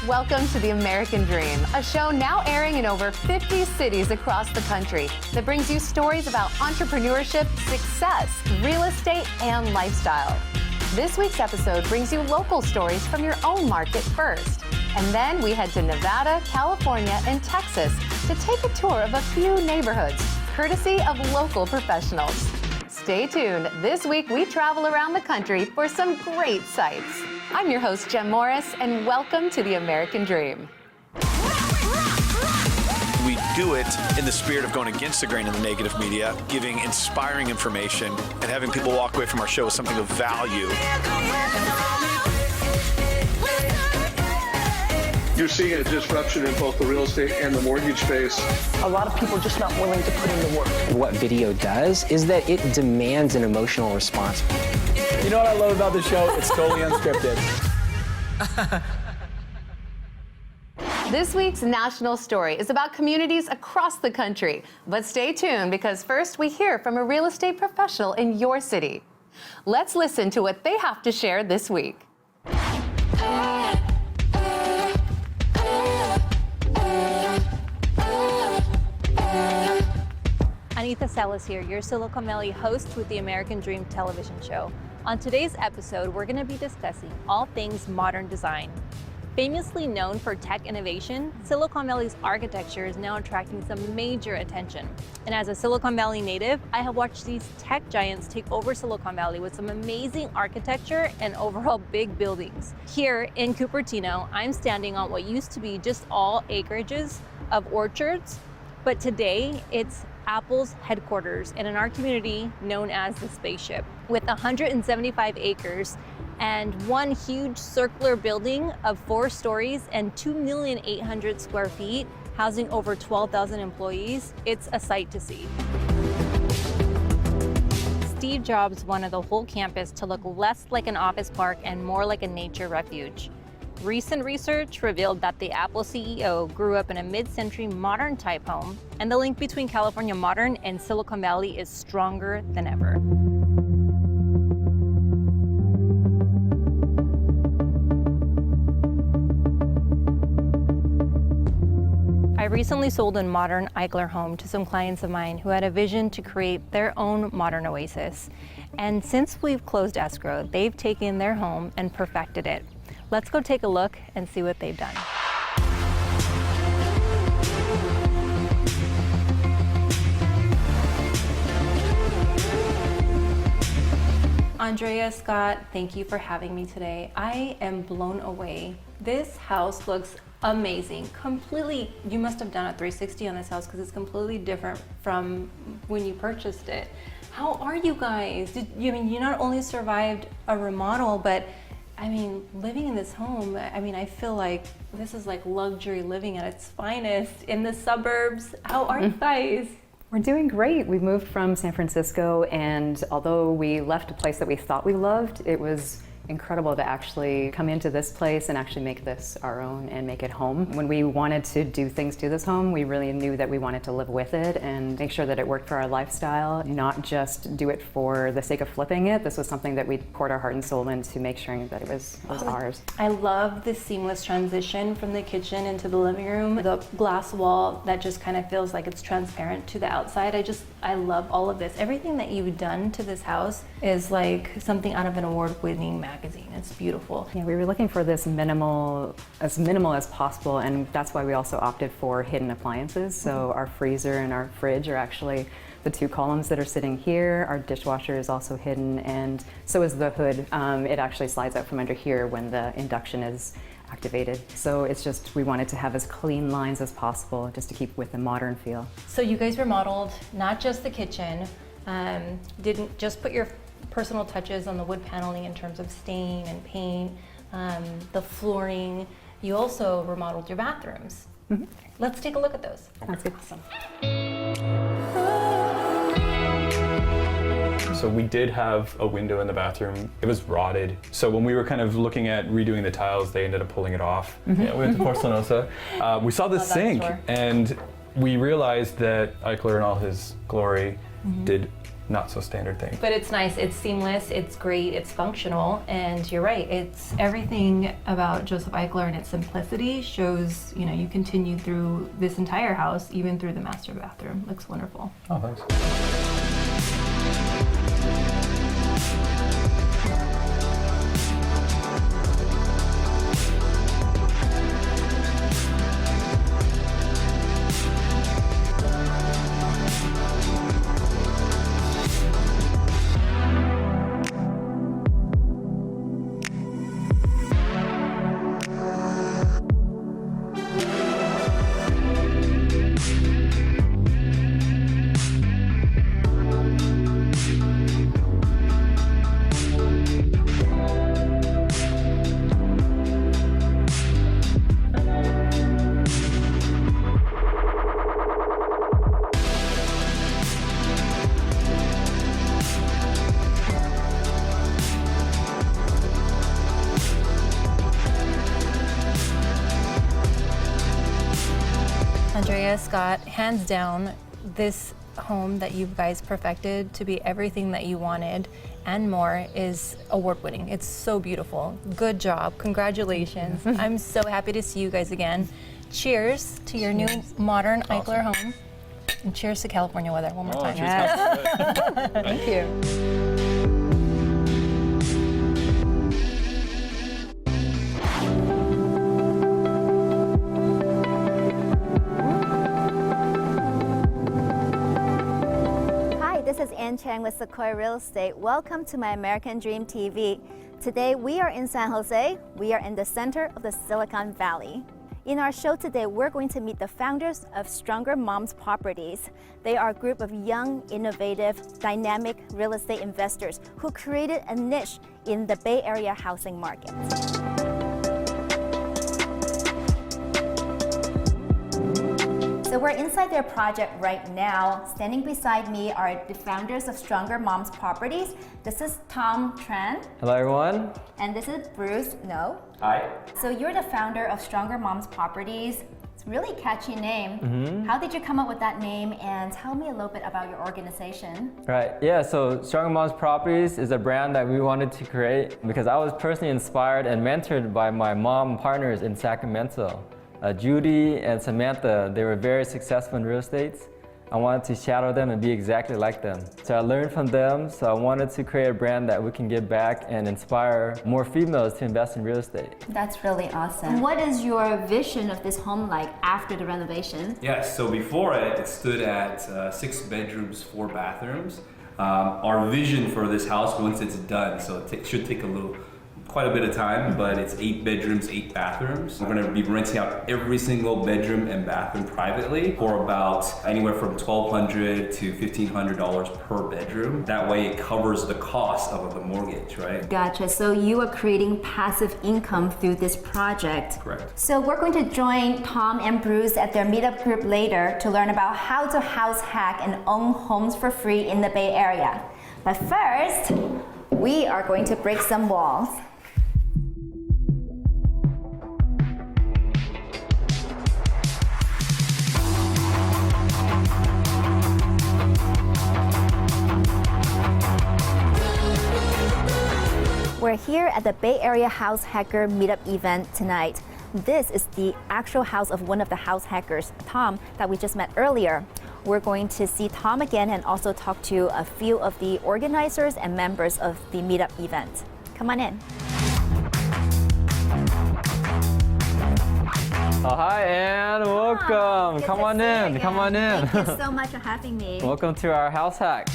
Welcome to The American Dream, a show now airing in over 50 cities across the country that brings you stories about entrepreneurship, success, real estate, and lifestyle. This week's episode brings you local stories from your own market first. And then we head to Nevada, California, and Texas to take a tour of a few neighborhoods, courtesy of local professionals. Stay tuned. This week, we travel around the country for some great sights. I'm your host, Jem Morris, and welcome to The American Dream. We do it in the spirit of going against the grain in the negative media, giving inspiring information, and having people walk away from our show with something of value. You're seeing a disruption in both the real estate and the mortgage space. A lot of people are just not willing to put in the work. What video does is that it demands an emotional response. You know what I love about the show? It's totally unscripted. This week's national story is about communities across the country. But stay tuned, because first we hear from a real estate professional in your city. Let's listen to what they have to share this week. Anita Salas here, your Silicon Valley host with the American Dream television show. On today's episode, we're going to be discussing all things modern design. Famously known for tech innovation, Silicon Valley's architecture is now attracting some major attention. And as a Silicon Valley native, I have watched these tech giants take over Silicon Valley with some amazing architecture and overall big buildings. Here in Cupertino, I'm standing on what used to be just all acreages of orchards, but today it's Apple's headquarters and in our community known as the Spaceship, with 175 acres and one huge circular building of 4 stories and 2,800,000 square feet, housing over 12,000 employees. It's a sight to see. Steve Jobs wanted the whole campus to look less like an office park and more like a nature refuge. Recent research revealed that the Apple CEO grew up in a mid-century modern type home, and the link between California modern and Silicon Valley is stronger than ever. I recently sold a modern Eichler home to some clients of mine who had a vision to create their own modern oasis. And since we've closed escrow, they've taken their home and perfected it. Let's go take a look and see what they've done. Andrea, Scott, thank you for having me today. I am blown away. This house looks amazing. Completely, you must have done a 360 on this house because it's completely different from when you purchased it. How are you guys? You not only survived a remodel, but living in this home, I feel like this is like luxury living at its finest in the suburbs. How are you guys? We're doing great. We moved from San Francisco, and although we left a place that we thought we loved, it was incredible to actually come into this place and actually make this our own and make it home. When we wanted to do things to this home, we really knew that we wanted to live with it and make sure that it worked for our lifestyle, not just do it for the sake of flipping it. This was something that we poured our heart and soul into, make sure that it was ours. I love the seamless transition from the kitchen into the living room. The glass wall that just kind of feels like it's transparent to the outside. I love all of this. Everything that you've done to this house is like something out of an award-winning magazine. It's beautiful. Yeah, we were looking for this minimal as possible, and that's why we also opted for hidden appliances. So our freezer and our fridge are actually the 2 columns that are sitting here. Our dishwasher is also hidden, and so is the hood. It actually slides out from under here when the induction is activated. So it's just, we wanted to have as clean lines as possible just to keep with the modern feel. So you guys remodeled not just the kitchen, didn't just put your personal touches on the wood paneling in terms of stain and paint, the flooring. You also remodeled your bathrooms. Mm-hmm. Let's take a look at those. That's good. Awesome. So we did have a window in the bathroom. It was rotted. So when we were kind of looking at redoing the tiles, they ended up pulling it off. Mm-hmm. Yeah, we went to Porcelanosa. We saw the sink, and we realized that Eichler in all his glory did not so standard thing. But it's nice, it's seamless, it's great, it's functional, and you're right, it's everything about Joseph Eichler and its simplicity shows, you continue through this entire house, even through the master bathroom. Looks wonderful. Oh, thanks. Andrea, Scott, hands down, this home that you guys perfected to be everything that you wanted and more is award-winning. It's so beautiful. Good job. Congratulations. I'm so happy to see you guys again. Cheers to your new modern Eichler home. And cheers to California weather one more time. Yes. Thank you. This is Chang with Sequoia Real Estate. Welcome to my American Dream TV. Today we are in San Jose. We are in the center of the Silicon Valley. In our show today, we're going to meet the founders of Stronger Moms Properties. They are a group of young, innovative, dynamic real estate investors who created a niche in the Bay Area housing market. So we're inside their project right now. Standing beside me are the founders of Stronger Moms Properties. This is Tom Tran. Hello, everyone. And this is Bruce No. Hi. So you're the founder of Stronger Moms Properties. It's a really catchy name. How did you come up with that name? And tell me a little bit about your organization. Right, yeah, so Stronger Moms Properties is a brand that we wanted to create because I was personally inspired and mentored by my mom partners in Sacramento. Judy and Samantha, they were very successful in real estate. I wanted to shadow them and be exactly like them. So I learned from them, so I wanted to create a brand that we can give back and inspire more females to invest in real estate. That's really awesome. What is your vision of this home like after the renovation? Yes, so before it stood at 6 bedrooms, 4 bathrooms. Our vision for this house, once it's done, so it should take quite a bit of time, but it's 8 bedrooms, 8 bathrooms. We're gonna be renting out every single bedroom and bathroom privately for about anywhere from $1,200 to $1,500 per bedroom. That way it covers the cost of the mortgage, right? Gotcha, so you are creating passive income through this project. Correct. So we're going to join Tom and Bruce at their meetup group later to learn about how to house hack and own homes for free in the Bay Area. But first, we are going to break some walls. We're here at the Bay Area House Hacker Meetup event tonight. This is the actual house of one of the house hackers, Tom, that we just met earlier. We're going to see Tom again and also talk to a few of the organizers and members of the meetup event. Come on in. Oh, hi, Ann. Welcome. Come on in. Come on in. Thank you so much for having me. Welcome to our house hack.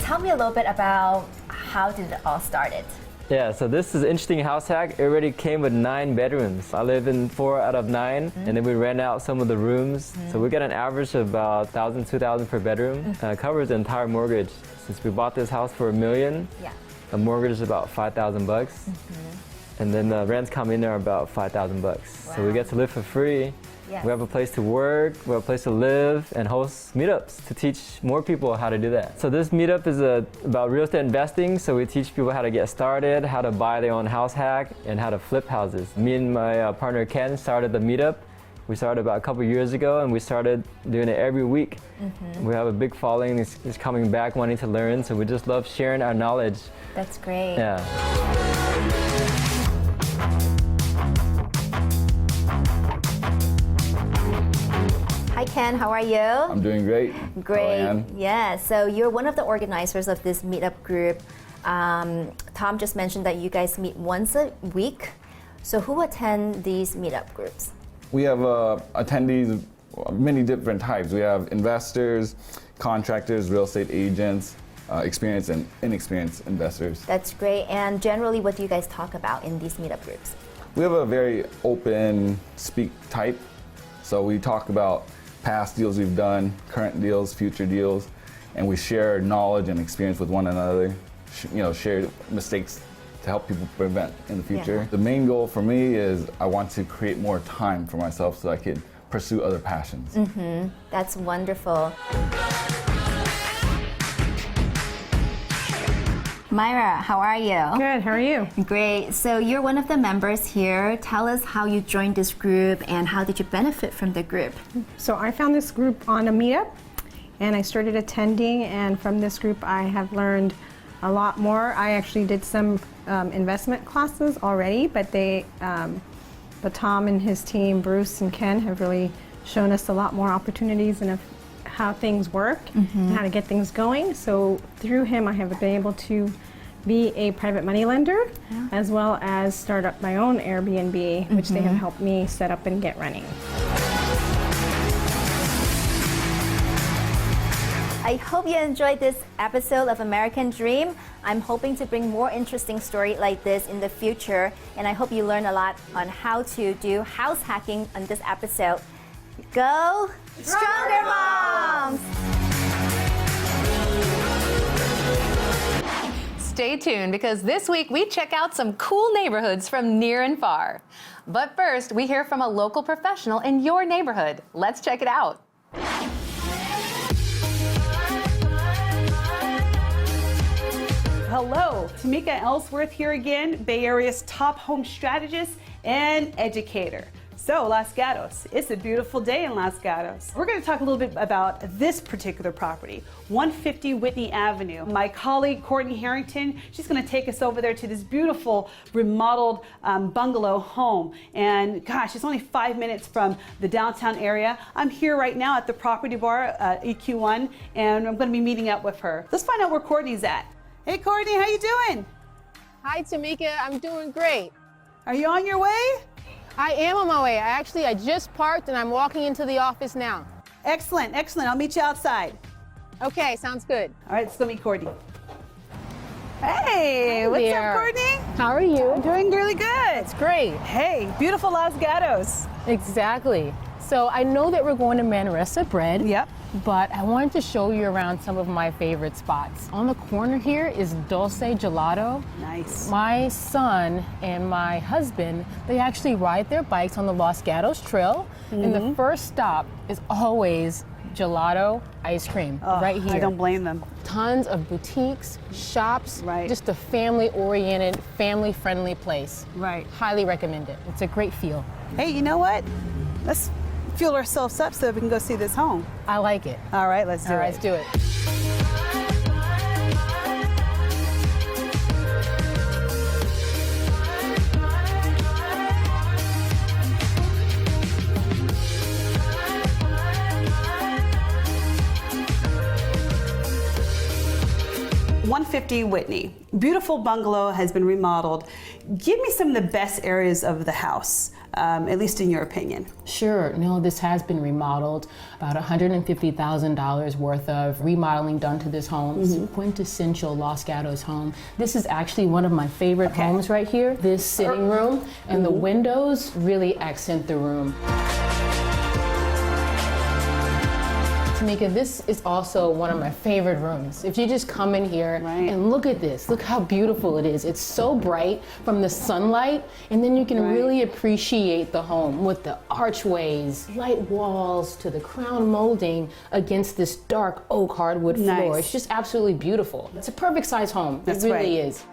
Tell me a little bit about how did it all started? Yeah, so this is an interesting house hack. It already came with 9 bedrooms. I live in 4 out of 9, and then we rent out some of the rooms. So we get an average of about $1,000, $2,000 per bedroom. It covers the entire mortgage. Since we bought this house for $1 million, the mortgage is about $5,000, and then the rents come in there about $5,000. So we get to live for free. We have a place to work, we have a place to live, and host meetups to teach more people how to do that. So this meetup is about real estate investing, so we teach people how to get started, how to buy their own house hack, and how to flip houses. Me and my partner Ken started the meetup, We started about a couple years ago, and we started doing it every week. We have a big following. It's coming back wanting to learn, so we just love sharing our knowledge. That's great. Yeah. Hi Ken, how are you? I'm doing great. Great. How are you? Yeah, so you're one of the organizers of this meetup group. Tom just mentioned that you guys meet once a week. So who attend these meetup groups? We have attendees of many different types. We have investors, contractors, real estate agents, experienced and inexperienced investors. That's great. And generally, what do you guys talk about in these meetup groups? We have a very open speak type. So we talk about past deals we've done, current deals, future deals, and we share knowledge and experience with one another. Share mistakes to help people prevent in the future. Yeah. The main goal for me is I want to create more time for myself so I can pursue other passions. That's wonderful. Myra, how are you? Good, how are you? Great. So you're one of the members here. Tell us how you joined this group and how did you benefit from the group? So I found this group on a meetup and I started attending, and from this group I have learned a lot more. I actually did some investment classes already, but Tom and his team, Bruce and Ken, have really shown us a lot more opportunities and how things work and how to get things going. So through him, I have been able to be a private money lender, as well as start up my own Airbnb, which they have helped me set up and get running. I hope you enjoyed this episode of American Dream. I'm hoping to bring more interesting stories like this in the future, and I hope you learn a lot on how to do house hacking on this episode. Go Stronger Moms! Stay tuned, because this week we check out some cool neighborhoods from near and far. But first, we hear from a local professional in your neighborhood. Let's check it out. Hello, Tamika Ellsworth here again, Bay Area's top home strategist and educator. So, Los Gatos, it's a beautiful day in Los Gatos. We're going to talk a little bit about this particular property, 150 Whitney Avenue. My colleague, Courtney Harrington, she's going to take us over there to this beautiful remodeled bungalow home. And gosh, it's only 5 minutes from the downtown area. I'm here right now at the property bar, EQ1, and I'm going to be meeting up with her. Let's find out where Courtney's at. Hey, Courtney, how you doing? Hi, Tamika. I'm doing great. Are you on your way? I am on my way. I just parked and I'm walking into the office now. Excellent, excellent. I'll meet you outside. Okay, sounds good. All right, let's go meet Courtney. Hey, what's up, Courtney? How are you? I'm doing really good. It's great. Hey, beautiful Los Gatos. Exactly. So I know that we're going to Manresa Bread. Yep. But I wanted to show you around some of my favorite spots. On the corner here is Dulce Gelato. Nice. My son and my husband, they actually ride their bikes on the Los Gatos Trail. And the first stop is always gelato ice cream right here. I don't blame them. Tons of boutiques, shops, right. Just a family-oriented, family-friendly place. Right. Highly recommend it. It's a great feel. Hey, you know what? Let's fuel ourselves up so that we can go see this home. I like it. All right, let's do it. All right, let's do it. 150 Whitney. Beautiful bungalow has been remodeled. Give me some of the best areas of the house, at least in your opinion. Sure. No, this has been remodeled. About $150,000 worth of remodeling done to this home. It's a quintessential Los Gatos home. This is actually one of my favorite homes right here. This sitting room and the windows really accent the room. Tamika, this is also one of my favorite rooms. If you just come in here and look at this, look how beautiful it is. It's so bright from the sunlight, and then you can really appreciate the home with the archways, light walls to the crown molding against this dark oak hardwood floor. It's just absolutely beautiful. It's a perfect size home. It really is.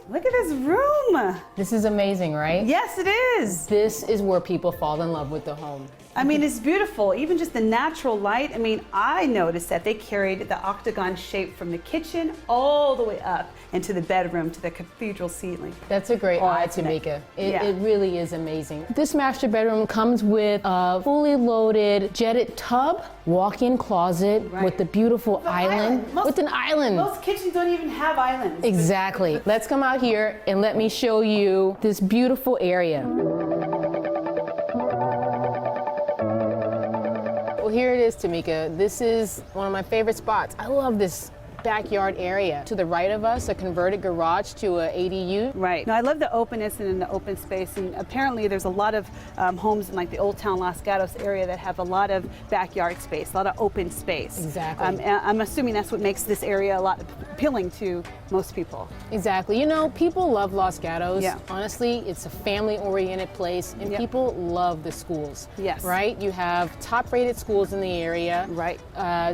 Look at this room. This is amazing, right? Yes, it is. This is where people fall in love with the home. I mean, it's beautiful. Even just the natural light. I mean, I noticed that they carried the octagon shape from the kitchen all the way up into the bedroom to the cathedral ceiling. That's a great eye, Tamika. It really is amazing. This master bedroom comes with a fully loaded jetted tub, walk-in closet with the beautiful island. With an island. Most kitchens don't even have islands. Exactly. Let's come out here and let me show you this beautiful area. Well, here it is, Tamika. This is one of my favorite spots. I love this backyard area. To the right of us, a converted garage to a ADU. Right. Now, I love the openness and in the open space, and apparently there's a lot of homes in like the Old Town Los Gatos area that have a lot of backyard space, a lot of open space. Exactly. I'm assuming that's what makes this area a lot appealing to most people. Exactly. You know, people love Los Gatos. Yeah. Honestly, it's a family-oriented place, and people love the schools. Yes. Right? You have top-rated schools in the area. Right.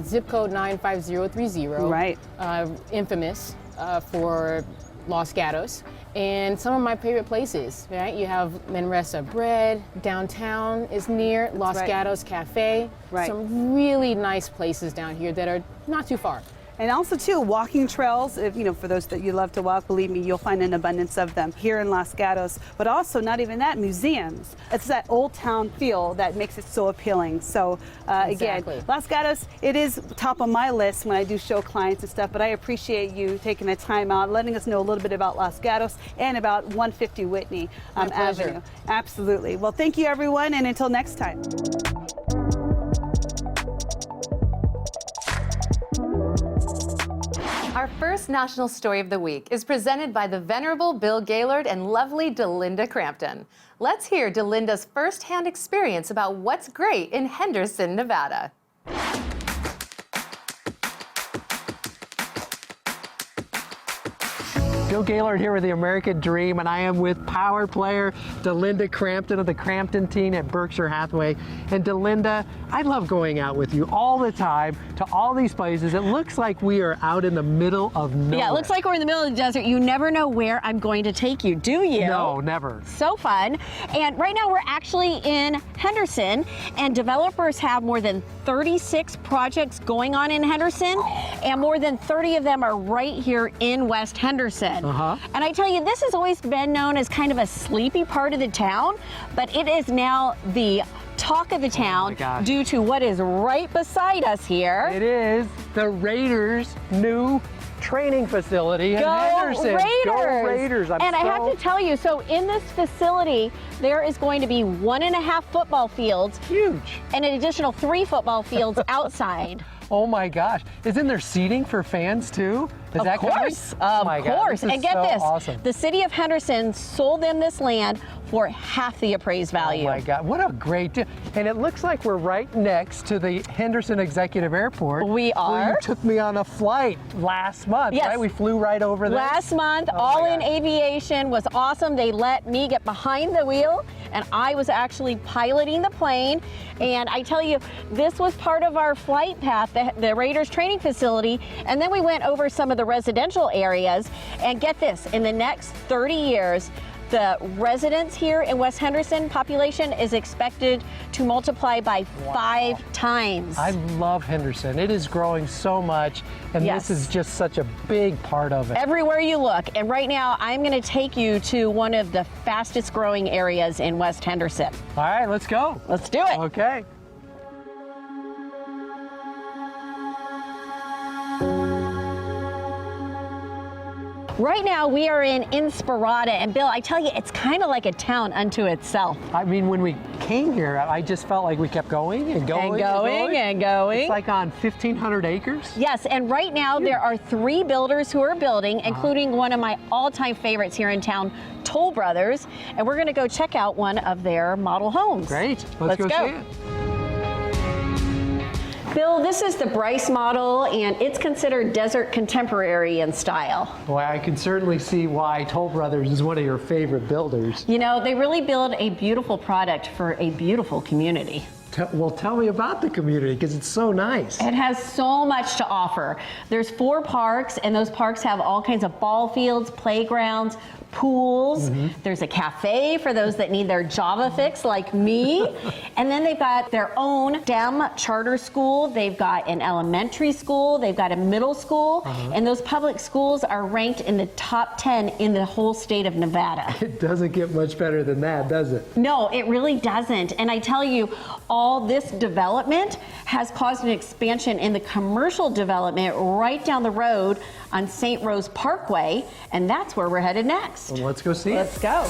Zip code 95030. Right. Infamous for Los Gatos. And some of my favorite places, right? You have Manresa Bread, downtown is near, Los Gatos Cafe. Right. Some really nice places down here that are not too far. And also too, walking trails, if, you know, for those that you love to walk, believe me, you'll find an abundance of them here in Los Gatos. But also, not even that, museums. It's that old town feel that makes it so appealing. So again, Los Gatos, it is top of my list when I do show clients and stuff, but I appreciate you taking the time out, letting us know a little bit about Los Gatos and about 150 Whitney Avenue. Absolutely. Well, thank you everyone, and until next time. Our first national story of the week is presented by the venerable Bill Gaylord and lovely Delinda Crampton. Let's hear Delinda's firsthand experience about what's great in Henderson, Nevada. Bill Gaylord here with the American Dream, and I am with power player Delinda Crampton of the Crampton team at Berkshire Hathaway. And Delinda, I love going out with you all the time to all these places. It looks like we are out in the middle of nowhere. Yeah, it looks like we're in the middle of the desert. You never know where I'm going to take you, do you? No, never. So fun. And right now we're actually in Henderson, and developers have more than 36 projects going on in Henderson, and more than 30 of them are right here in West Henderson. And I tell you, this has always been known as kind of a sleepy part of the town, but it is now the talk of the town due to what is right beside us here. It is the Raiders' new training facility in Henderson. Raiders! Go Raiders! I have to tell you, so in this facility, there is going to be 1.5 football fields. Huge. And an additional 3 football fields outside. Oh my gosh. Isn't there seating for fans too? Of course. And get this, awesome. The city of Henderson sold them this land for half the appraised value. Oh my God, what a great deal. And it looks like we're right next to the Henderson Executive Airport. We are. Where you took me on a flight last month, yes. right? We flew right over there. Last month, All In Aviation was awesome. They let me get behind the wheel, and I was actually piloting the plane. And I tell you, this was part of our flight path, the Raiders training facility. And then we went over some of the residential areas. And get this, in the next 30 years, the residents here in West Henderson population is expected to multiply by 5 times. I love Henderson. It is growing so much, and this is just such a big part of it. Everywhere you look. And right now, I'm going to take you to one of the fastest growing areas in West Henderson. All right, let's go. Let's do it. Okay. Right now, we are in Inspirada, and Bill, I tell you, it's kind of like a town unto itself. I mean, when we came here, I just felt like we kept going and going and going and going. It's like on 1,500 acres? Yes, and right now there are 3 builders who are building, including one of my all-time favorites here in town, Toll Brothers, and we're going to go check out one of their model homes. Great. Let's go see it. Bill, this is the Bryce model, and it's considered desert contemporary in style. Well, I can certainly see why Toll Brothers is one of your favorite builders. You know, they really build a beautiful product for a beautiful community. Well, tell me about the community, because it's so nice. It has so much to offer. There's 4 parks, and those parks have all kinds of ball fields, playgrounds, pools. There's a cafe for those that need their Java fix like me. And then they've got their own STEM charter school. They've got an elementary school. They've got a middle school. And those public schools are ranked in the top 10 in the whole state of Nevada. It doesn't get much better than that, does it? No, it really doesn't. And I tell you, all this development has caused an expansion in the commercial development right down the road on St. Rose Parkway, and that's where we're headed next. Well, let's go see it. Let's go.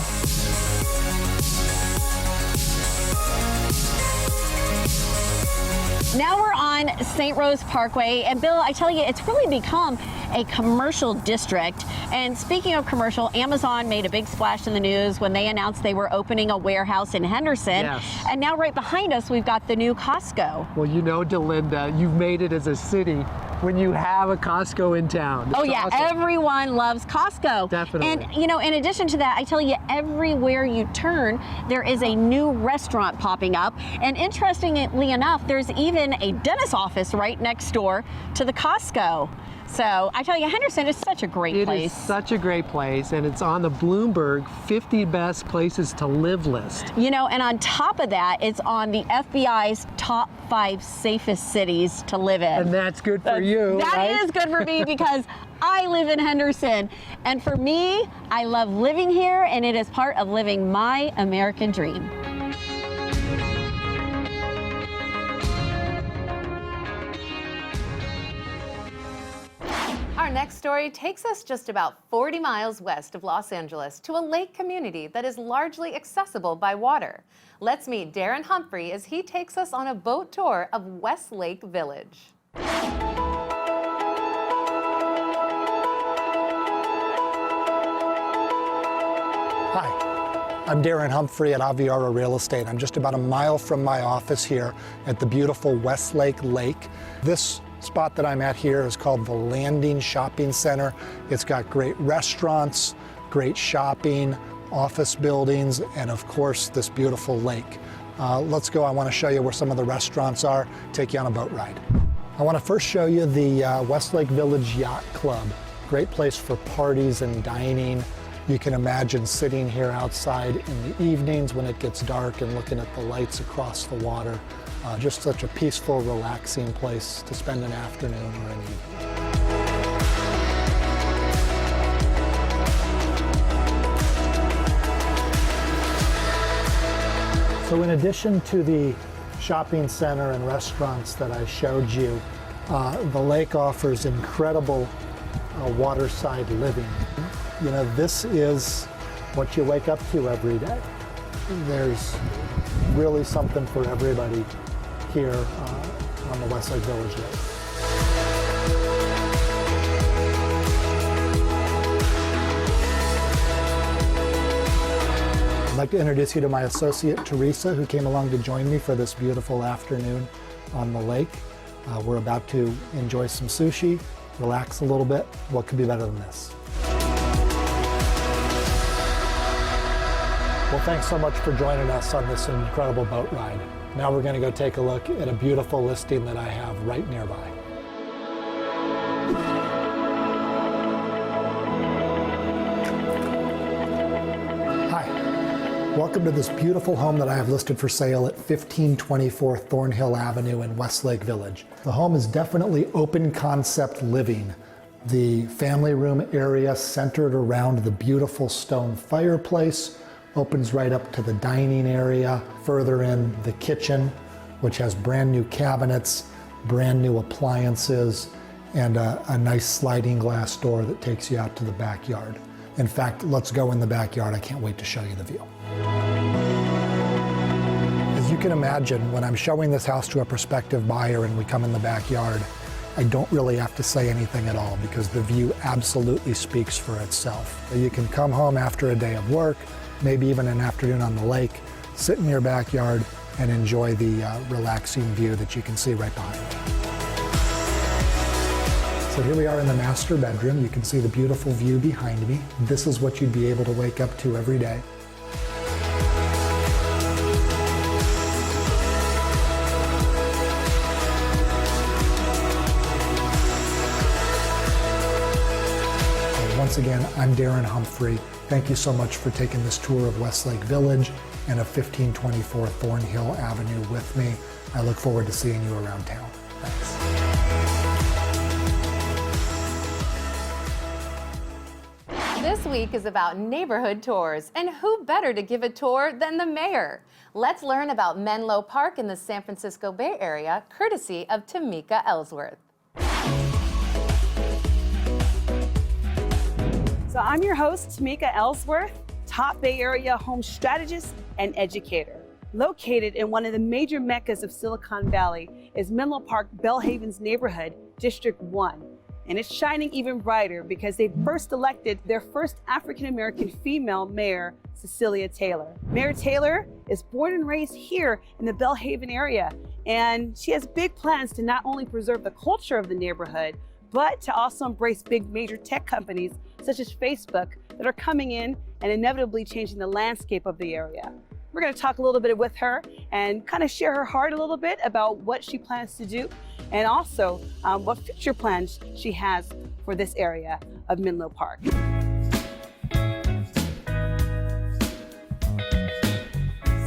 Now we're on St. Rose Parkway, and Bill, I tell you, it's really become a commercial district. And speaking of commercial, Amazon made a big splash in the news when they announced they were opening a warehouse in Henderson. Yes. And now right behind us, we've got the new Costco. Well, you know, Delinda, you've made it as a city when you have a Costco in town. It's yeah, awesome. Everyone loves Costco. Definitely. And you know, in addition to that, I tell you, everywhere you turn, there is a new restaurant popping up. And interestingly enough, there's even a dentist office right next door to the Costco. So I tell you, Henderson is such a great place. It is such a great place, and it's on the Bloomberg 50 best places to live list. You know, and on top of that, it's on the FBI's top 5 safest cities to live in. And that's good for you, That right? is good for me because I live in Henderson. And for me, I love living here, and it is part of living my American dream. Our next story takes us just about 40 miles west of Los Angeles to a lake community that is largely accessible by water. Let's meet Darren Humphrey as he takes us on a boat tour of Westlake Village. Hi, I'm Darren Humphrey at Aviara Real Estate. I'm just about a mile from my office here at the beautiful Westlake Lake. This spot that I'm at here is called the Landing Shopping Center. It's got great restaurants, great shopping, office buildings, and of course this beautiful lake. Let's go. I want to show you where some of the restaurants are, take you on a boat ride. I want to first show you the Westlake Village Yacht Club. Great place for parties and dining. You can imagine sitting here outside in the evenings when it gets dark and looking at the lights across the water. Just such a peaceful, relaxing place to spend an afternoon or an evening. So in addition to the shopping center and restaurants that I showed you, the lake offers incredible waterside living. You know, this is what you wake up to every day. There's really something for everybody here on the Westlake Village Lake. I'd like to introduce you to my associate, Teresa, who came along to join me for this beautiful afternoon on the lake. We're about to enjoy some sushi, relax a little bit. What could be better than this? Well, thanks so much for joining us on this incredible boat ride. Now we're going to go take a look at a beautiful listing that I have right nearby. Hi, welcome to this beautiful home that I have listed for sale at 1524 Thornhill Avenue in Westlake Village. The home is definitely open concept living. The family room area centered around the beautiful stone fireplace opens right up to the dining area. Further in, the kitchen, which has brand new cabinets, brand new appliances, and a nice sliding glass door that takes you out to the backyard. In fact, let's go in the backyard. I can't wait to show you the view. As you can imagine, when I'm showing this house to a prospective buyer and we come in the backyard, I don't really have to say anything at all because the view absolutely speaks for itself. You can come home after a day of work, maybe even an afternoon on the lake, sit in your backyard and enjoy the relaxing view that you can see right behind me. So here we are in the master bedroom. You can see the beautiful view behind me. This is what you'd be able to wake up to every day. Once again, I'm Darren Humphrey. Thank you so much for taking this tour of Westlake Village and of 1524 Thornhill Avenue with me. I look forward to seeing you around town. Thanks. This week is about neighborhood tours, and who better to give a tour than the mayor? Let's learn about Menlo Park in the San Francisco Bay Area, courtesy of Tamika Ellsworth. So I'm your host, Tamika Ellsworth, top Bay Area home strategist and educator. Located in one of the major meccas of Silicon Valley is Menlo Park Belhaven's neighborhood, District 1. And it's shining even brighter because they first elected their first African-American female mayor, Cecilia Taylor. Mayor Taylor is born and raised here in the Belhaven area, and she has big plans to not only preserve the culture of the neighborhood, but to also embrace big major tech companies such as Facebook that are coming in and inevitably changing the landscape of the area. We're going to talk a little bit with her and kind of share her heart a little bit about what she plans to do and also what future plans she has for this area of Menlo Park.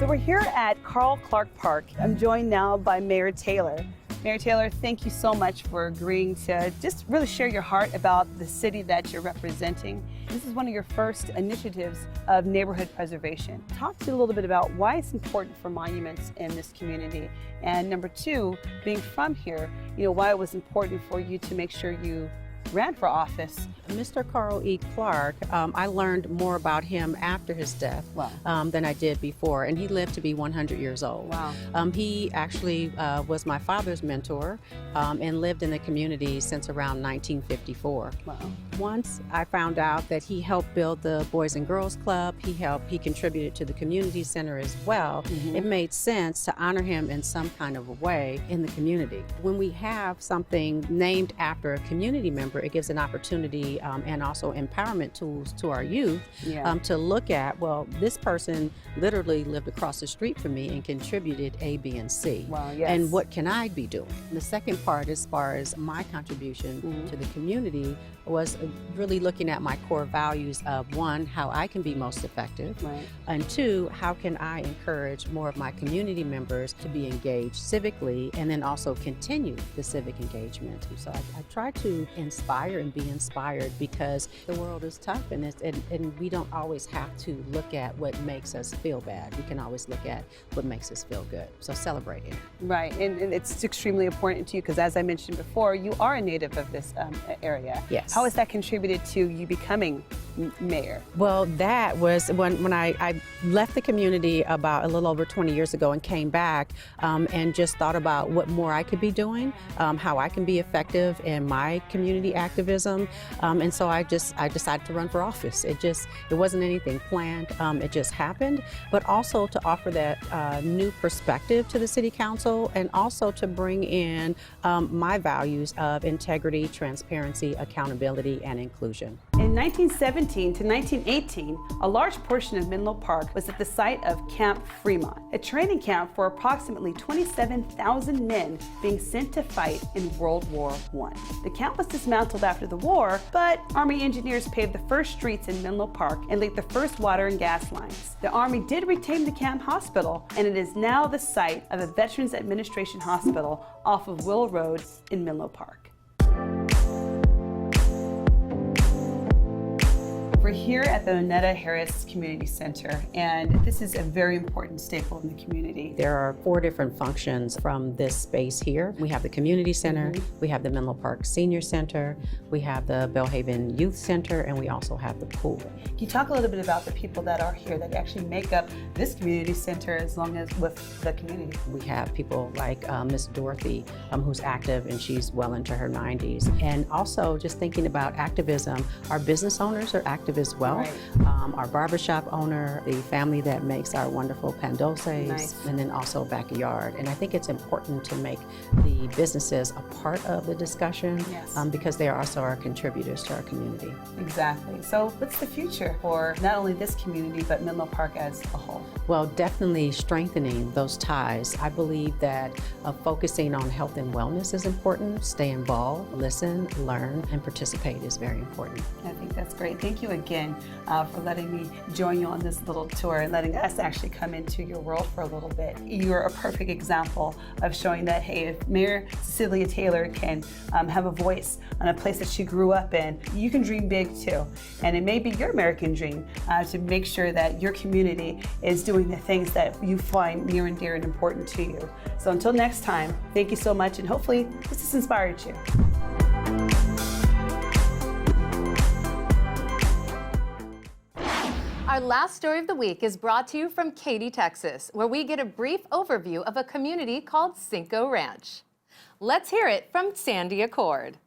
So we're here at Carl Clark Park. I'm joined now by Mayor Taylor. Mayor Taylor, thank you so much for agreeing to just really share your heart about the city that you're representing. This is one of your first initiatives of neighborhood preservation. Talk to you a little bit about why it's important for monuments in this community. And number two, being from here, why it was important for you to make sure you ran for office. Mr. Carl E. Clark, I learned more about him after his death than I did before, and he lived to be 100 years old. Wow. He actually was my father's mentor and lived in the community since around 1954. Wow. Once I found out that he helped build the Boys and Girls Club, he contributed to the community center as well. It made sense to honor him in some kind of a way in the community. When we have something named after a community member, it gives an opportunity and also empowerment tools to our youth to look at, well, this person literally lived across the street from me and contributed A, B, and C. Wow, yes. And what can I be doing? The second part, as far as my contribution to the community, was really looking at my core values of one, how I can be most effective, and two, how can I encourage more of my community members to be engaged civically and then also continue the civic engagement. So I try to inspire and be inspired because the world is tough and we don't always have to look at what makes us feel bad. We can always look at what makes us feel good. So celebrating it. Right, and it's extremely important to you because as I mentioned before, you are a native of this area. Yes. How has that contributed to you becoming mayor? Well, that was when I left the community about a little over 20 years ago and came back and just thought about what more I could be doing, how I can be effective in my community activism. And so I decided to run for office. It wasn't anything planned. It just happened, but also to offer that new perspective to the city council and also to bring in my values of integrity, transparency, accountability, and inclusion. In 1917 to 1918, a large portion of Menlo Park was at the site of Camp Fremont, a training camp for approximately 27,000 men being sent to fight in World War I. The camp was dismantled after the war, but Army engineers paved the first streets in Menlo Park and laid the first water and gas lines. The Army did retain the camp hospital, and it is now the site of a Veterans Administration hospital off of Will Road in Menlo Park. We're here at the Anita Harris Community Center, and this is a very important staple in the community. There are 4 different functions from this space here. We have the Community Center, we have the Menlo Park Senior Center, we have the Belhaven Youth Center, and we also have the pool. Can you talk a little bit about the people that are here that actually make up this community center as long as with the community? We have people like Miss Dorothy, who's active and she's well into her 90s. And also just thinking about activism, our business owners are activists live as well. Right. Our barbershop owner, the family that makes our wonderful pan dulces, Nice. and then also backyard. And I think it's important to make the businesses a part of the discussion Yes. because they are also our contributors to our community. Exactly. So what's the future for not only this community, but Menlo Park as a whole? Well, definitely strengthening those ties. I believe that focusing on health and wellness is important. Stay involved, listen, learn, and participate is very important. I think that's great. Thank you again for letting me join you on this little tour and letting us actually come into your world for a little bit. You're a perfect example of showing that, hey, if Mayor Cecilia Taylor can have a voice on a place that she grew up in, you can dream big too. And it may be your American dream to make sure that your community is doing the things that you find near and dear and important to you. So until next time, thank you so much, and hopefully this has inspired you. Our last story of the week is brought to you from Katy, Texas, where we get a brief overview of a community called Cinco Ranch. Let's hear it from Sandy Accord.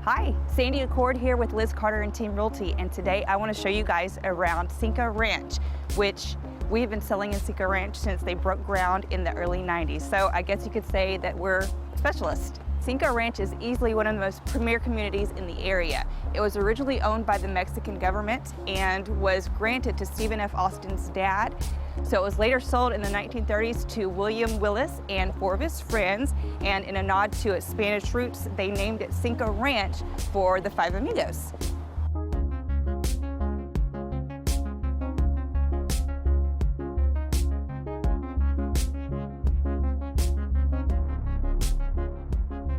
Hi, Sandy Accord here with Liz Carter and Team Realty, and today I want to show you guys around Cinco Ranch, which we've been selling in Cinco Ranch since they broke ground in the early 90s. So I guess you could say that we're specialists. Cinco Ranch is easily one of the most premier communities in the area. It was originally owned by the Mexican government and was granted to Stephen F. Austin's dad. So it was later sold in the 1930s to William Willis and 4 of his friends, and in a nod to its Spanish roots, they named it Cinco Ranch for the 5 amigos.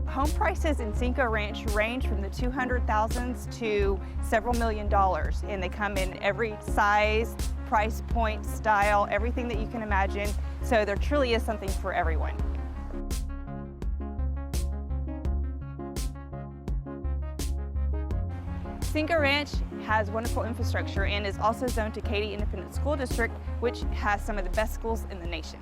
Home prices in Cinco Ranch range from the $200,000s to several $1 million, and they come in every size, price point, style, everything that you can imagine. So there truly is something for everyone. Cinco Ranch has wonderful infrastructure and is also zoned to Katy Independent School District, which has some of the best schools in the nation.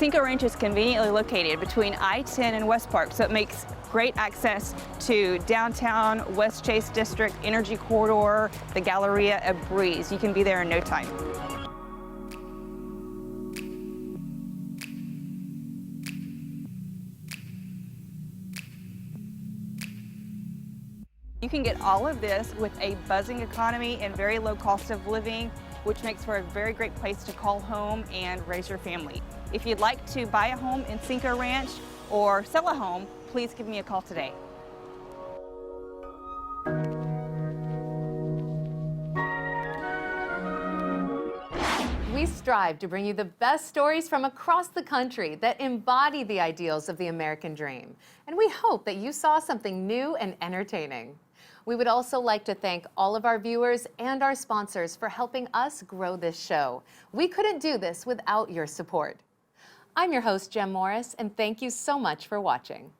Cinco Ranch is conveniently located between I-10 and West Park, so it makes great access to downtown, West Chase District, Energy Corridor, the Galleria, a breeze. You can be there in no time. You can get all of this with a buzzing economy and very low cost of living, which makes for a very great place to call home and raise your family. If you'd like to buy a home in Cinco Ranch or sell a home, please give me a call today. We strive to bring you the best stories from across the country that embody the ideals of the American dream. And we hope that you saw something new and entertaining. We would also like to thank all of our viewers and our sponsors for helping us grow this show. We couldn't do this without your support. I'm your host, Jem Morris, and thank you so much for watching.